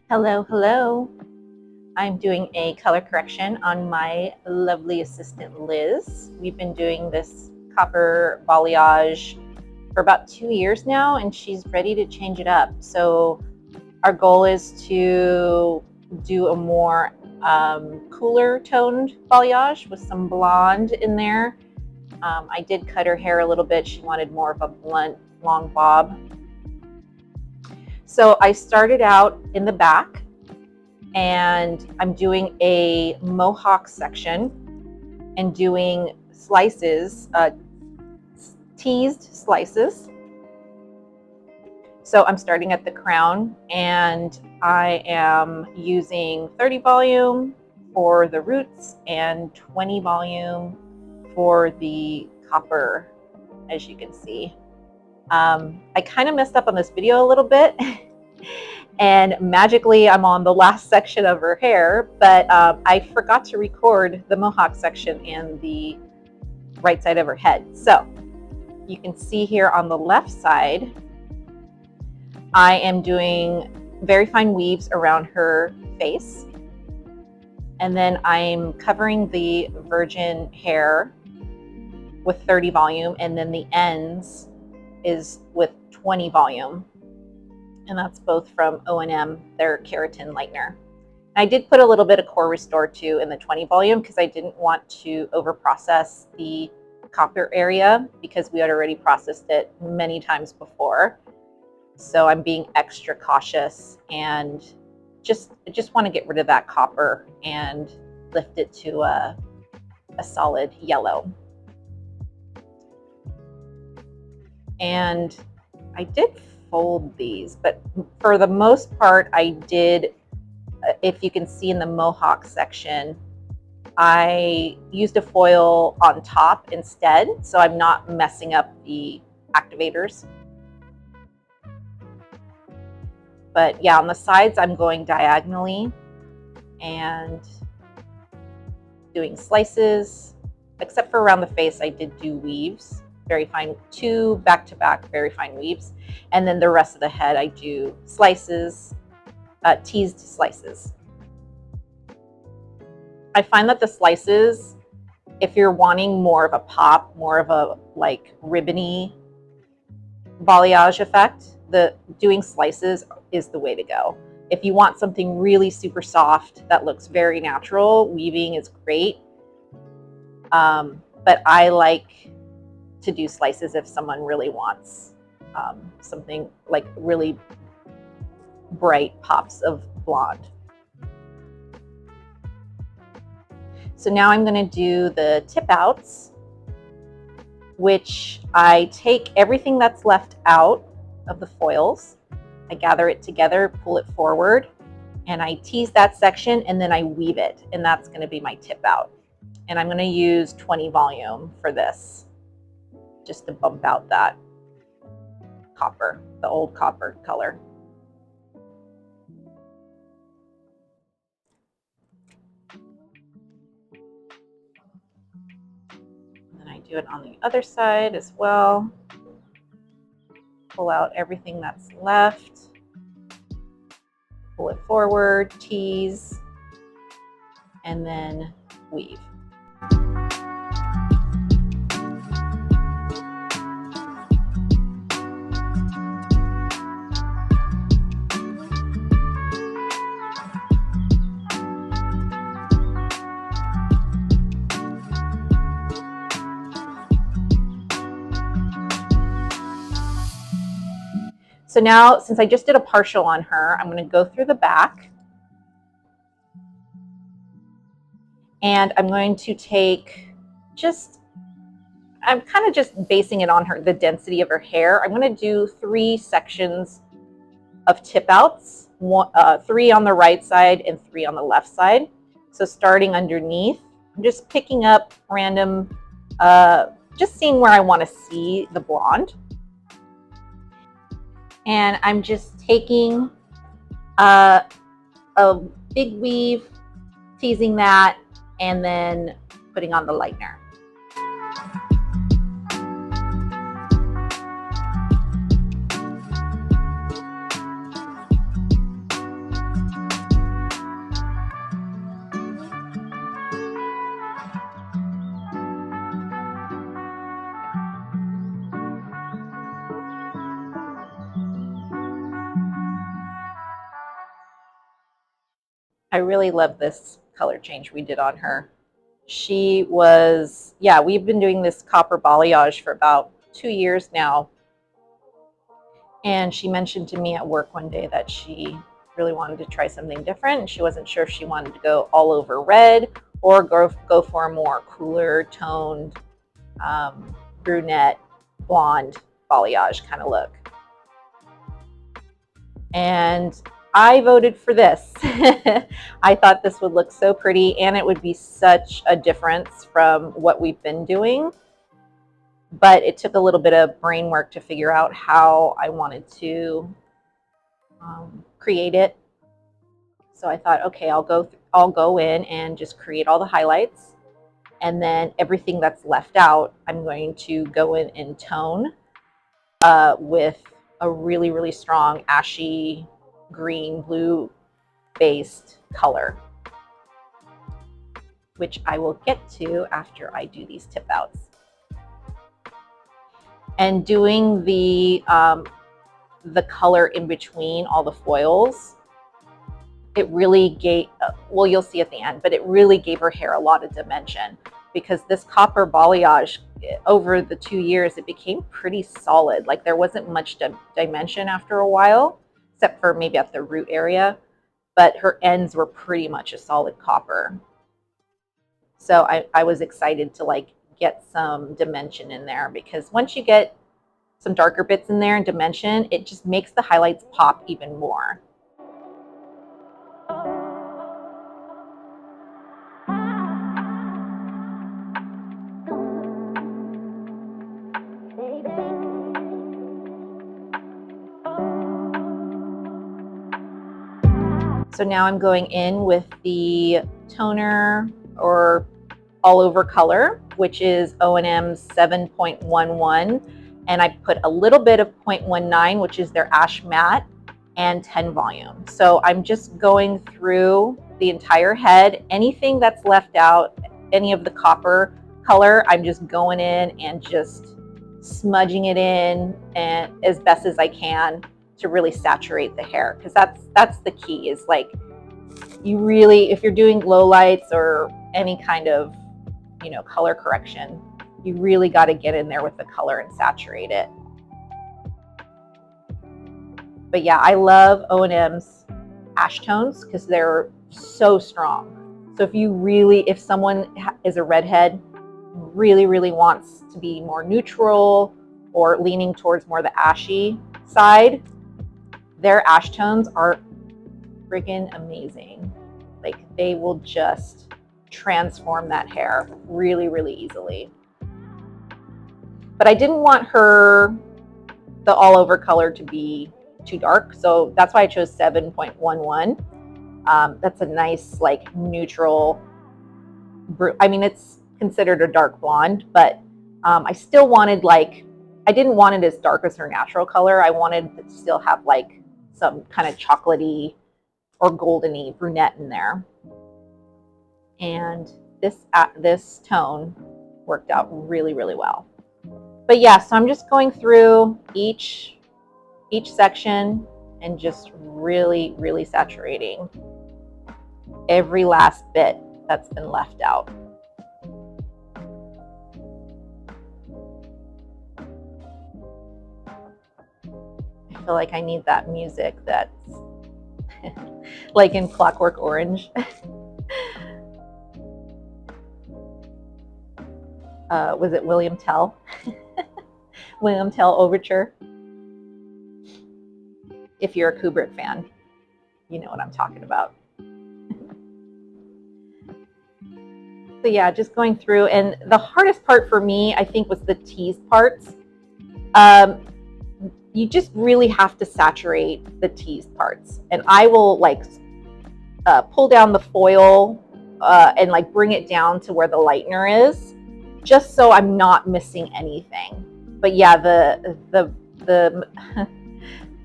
Hello, hello. I'm doing a color correction on my lovely assistant Liz. We've been doing this Copper Balayage for about 2 years now, and she's ready to change it up. So our goal is to do a more cooler toned balayage with some blonde in there. I did cut her hair a little bit. She wanted more of a blunt, long bob. So I started out in the back, and I'm doing a mohawk section and doing slices, teased slices. So I'm starting at the crown, and I am using 30 volume for the roots and 20 volume for the copper, as you can see. I kind of messed up on this video a little bit and magically I'm on the last section of her hair, but I forgot to record the mohawk section and the right side of her head. So you can see here on the left side, I am doing very fine weaves around her face. And then I'm covering the virgin hair with 30 volume, and then the ends is with 20 volume. And that's both from O&M, their Keratin Lightener. I did put a little bit of Cor.Restor too in the 20 volume because I didn't want to over process the copper area because we had already processed it many times before. So I'm being extra cautious and just want to get rid of that copper and lift it to a solid yellow. And I did fold these, but for the most part I did, if you can see in the mohawk section, I used a foil on top instead, so I'm not messing up the activators. But yeah, on the sides I'm going diagonally and doing slices, except for around the face I did do weaves, very fine, 2 back-to-back very fine weaves, and then the rest of the head I do slices, teased slices. I find that the slices, if you're wanting more of a pop, more of a like ribbony balayage effect, the doing slices is the way to go. If you want something really super soft that looks very natural, weaving is great. But I like to do slices if someone really wants something like really bright pops of blonde. So now I'm going to do the tip outs, which I take everything that's left out of the foils, I gather it together, pull it forward, and I tease that section, and then I weave it, and that's going to be my tip out. And I'm going to use 20 volume for this, just to bump out that copper, the old copper color. And then I do it on the other side as well. Pull out everything that's left, pull it forward, tease, and then weave. So now, since I just did a partial on her, I'm going to go through the back. And I'm going to take I'm kind of just basing it on the density of her hair. I'm going to do 3 sections of tip outs, 3 on the right side and 3 on the left side. So starting underneath, I'm just picking up random, just seeing where I want to see the blonde. And I'm just taking a big weave, teasing that, and then putting on the lightener. I really love this color change we did on her. She was, yeah, we've been doing this Copper Balayage for about 2 years now. And she mentioned to me at work one day that she really wanted to try something different. And she wasn't sure if she wanted to go all over red or go for a more cooler toned brunette blonde balayage kind of look. And I voted for this. I thought this would look so pretty and it would be such a difference from what we've been doing. But it took a little bit of brain work to figure out how I wanted to create it. So I thought, okay, I'll go in and just create all the highlights, and then everything that's left out, I'm going to go in and tone with a really, really strong ashy green blue based color, which I will get to after I do these tip outs. And doing the color in between all the foils, it really gave, well, you'll see at the end, but it really gave her hair a lot of dimension, because this Copper Balayage, over the 2 years, it became pretty solid. Like there wasn't much dimension after a while, except for maybe at the root area, but her ends were pretty much a solid copper. So I was excited to like get some dimension in there, because once you get some darker bits in there and dimension, it just makes the highlights pop even more. So now I'm going in with the toner or all over color, which is O&M's 7.11, and I put a little bit of 0.19, which is their ash matte, and 10 volume. So I'm just going through the entire head. Anything that's left out, any of the copper color, I'm just going in and just smudging it in and as best as I can to really saturate the hair, because that's the key, is like, you really, if you're doing low lights or any kind of, you know, color correction, you really got to get in there with the color and saturate it. But yeah, I love O&M's ash tones because they're so strong. So if someone is a redhead, really, really wants to be more neutral or leaning towards more the ashy side, their ash tones are freaking amazing. Like they will just transform that hair really, really easily. But I didn't want the all over color to be too dark, so that's why I chose 7.11. That's a nice like neutral, I mean, it's considered a dark blonde, but I still wanted, like, I didn't want it as dark as her natural color. I wanted to still have like some kind of chocolatey or goldeny brunette in there. And this tone worked out really, really well. But yeah, so I'm just going through each section and just really, really saturating every last bit that's been left out. I feel like I need that music that's like in Clockwork Orange. Was it William Tell? William Tell Overture. If you're a Kubrick fan, you know what I'm talking about. So yeah, just going through, and the hardest part for me, I think, was the teased parts. You just really have to saturate the teased parts, and I will like pull down the foil and like bring it down to where the lightener is, just so I'm not missing anything. But yeah, the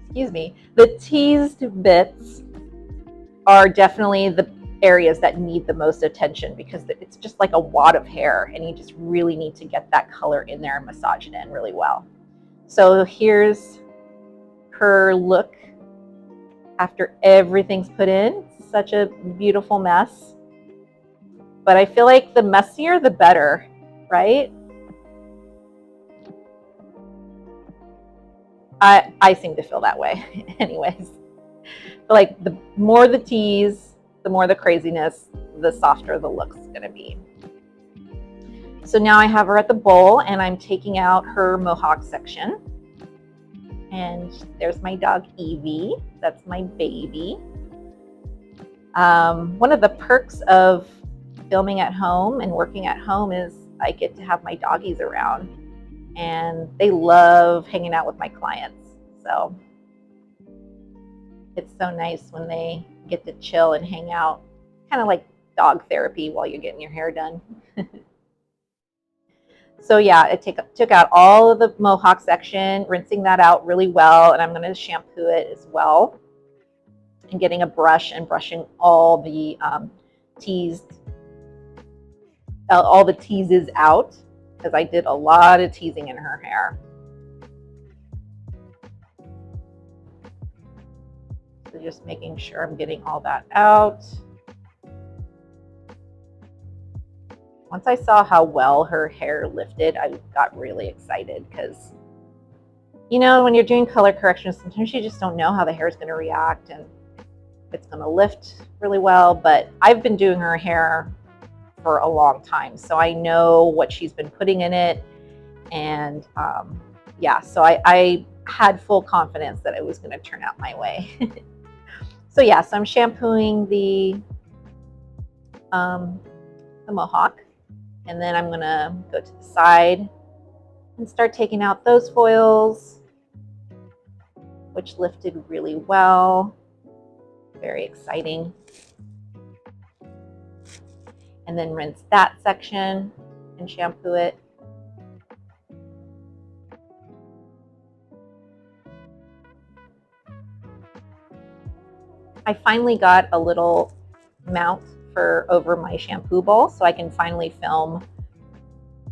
excuse me, the teased bits are definitely the areas that need the most attention, because it's just like a wad of hair and you just really need to get that color in there and massage it in really well. So here's her look after everything's put in. such a beautiful mess. But I feel like the messier, the better, right? I seem to feel that way anyways. But like the more the tease, the more the craziness, the softer the look's gonna be. So now I have her at the bowl and I'm taking out her mohawk section. And there's my dog Evie, that's my baby. One of the perks of filming at home and working at home is I get to have my doggies around, and they love hanging out with my clients. So it's so nice when they get to chill and hang out, kind of like dog therapy while you're getting your hair done. So yeah, I took out all of the mohawk section, rinsing that out really well, and I'm going to shampoo it as well. And getting a brush and brushing all the all the teases out, because I did a lot of teasing in her hair. So just making sure I'm getting all that out. Once I saw how well her hair lifted, I got really excited because, you know, when you're doing color corrections, sometimes you just don't know how the hair is going to react and if it's going to lift really well. But I've been doing her hair for a long time, so I know what she's been putting in it. And yeah, so I had full confidence that it was going to turn out my way. So yeah, so I'm shampooing the mohawk. And then I'm gonna go to the side and start taking out those foils, which lifted really well. Very exciting. And then rinse that section and shampoo it. I finally got a little mount for over my shampoo bowl, so I can finally film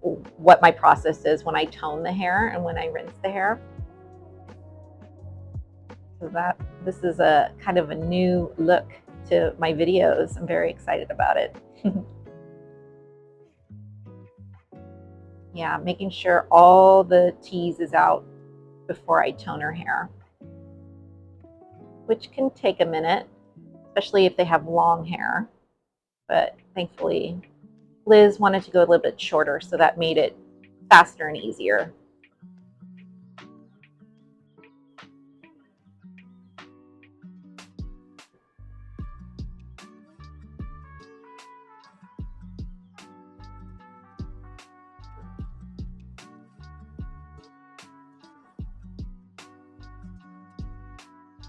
what my process is when I tone the hair and when I rinse the hair. So this is a kind of a new look to my videos. I'm very excited about it. Yeah, making sure all the tease is out before I tone her hair, which can take a minute, especially if they have long hair. But thankfully, Liz wanted to go a little bit shorter, so that made it faster and easier.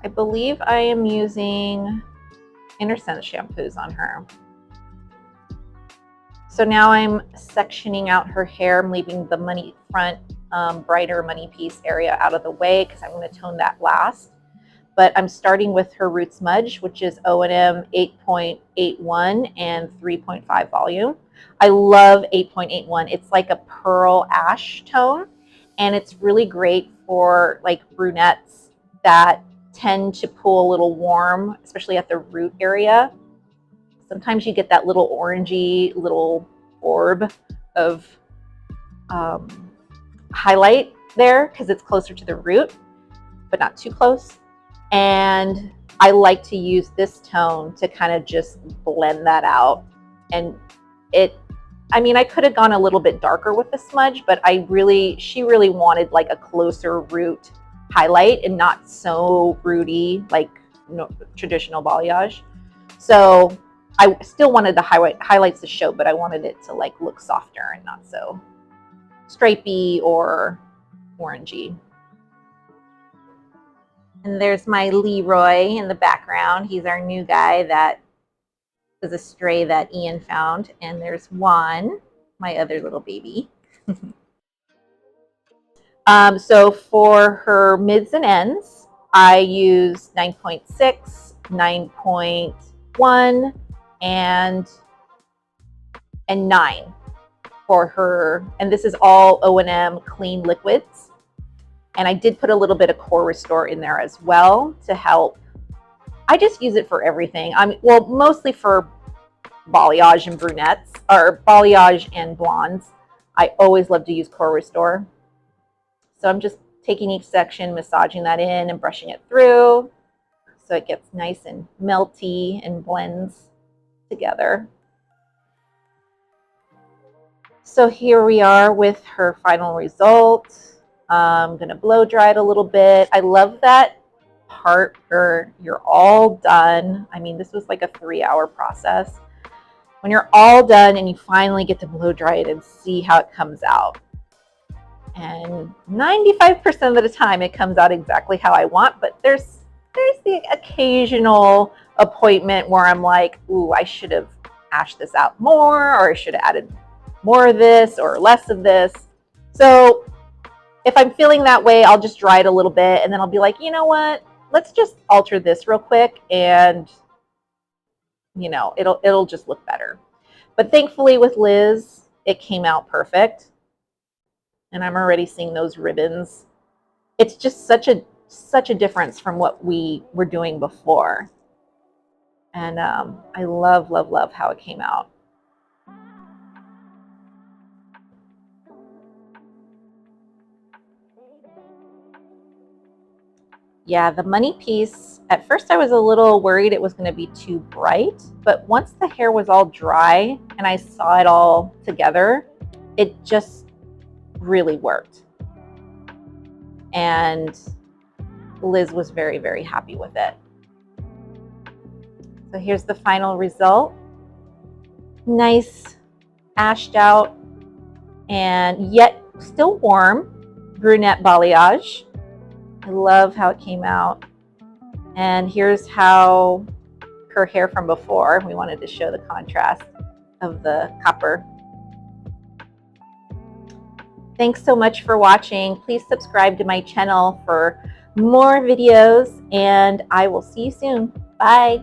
I believe I am using Intersense shampoos on her. So now I'm sectioning out her hair. I'm leaving the money front, brighter money piece area out of the way because I'm going to tone that last. But I'm starting with her root smudge, which is O&M 8.81 and 3.5 volume. I love 8.81. It's like a pearl ash tone, and it's really great for like brunettes that tend to pull a little warm, especially at the root area. Sometimes you get that little orangey little orb of highlight there because it's closer to the root, but not too close. And I like to use this tone to kind of just blend that out. And I mean, I could have gone a little bit darker with the smudge, but she really wanted like a closer root highlight and not so rooty like traditional balayage. So I still wanted the highlights to show, but I wanted it to like look softer and not so stripey or orangey. And there's my Leroy in the background. He's our new guy that was a stray that Ian found. And there's Juan, my other little baby. So for her mids and ends, I use 9.6, 9.1, and 9 for her. And this is all O&M clean liquids. And I did put a little bit of Cor.Restor in there as well to help I just use it for everything. Well, mostly for balayage and brunettes, or balayage and blondes. I always love to use Cor.Restor. So I'm just taking each section, massaging that in and brushing it through so it gets nice and melty and blends together. So here we are with her final result. I'm going to blow dry it a little bit. I love that part where you're all done. I mean, this was like a 3-hour process. When you're all done and you finally get to blow dry it and see how it comes out. And 95% of the time it comes out exactly how I want, but there's the occasional appointment where I'm like, ooh, I should have hashed this out more, or I should have added more of this or less of this. So if I'm feeling that way, I'll just dry it a little bit and then I'll be like, you know what, let's just alter this real quick and you know, it'll just look better. But thankfully with Liz, it came out perfect. And I'm already seeing those ribbons. It's just such a difference from what we were doing before. And I love, love, love how it came out. Yeah, the money piece, at first I was a little worried it was going to be too bright, but once the hair was all dry and I saw it all together, it just really worked. And Liz was very, very happy with it. So here's the final result. Nice ashed out and yet still warm brunette balayage. I love how it came out. And here's how her hair from before. We wanted to show the contrast of the copper. Thanks so much for watching. Please subscribe to my channel for more videos, and I will see you soon. Bye.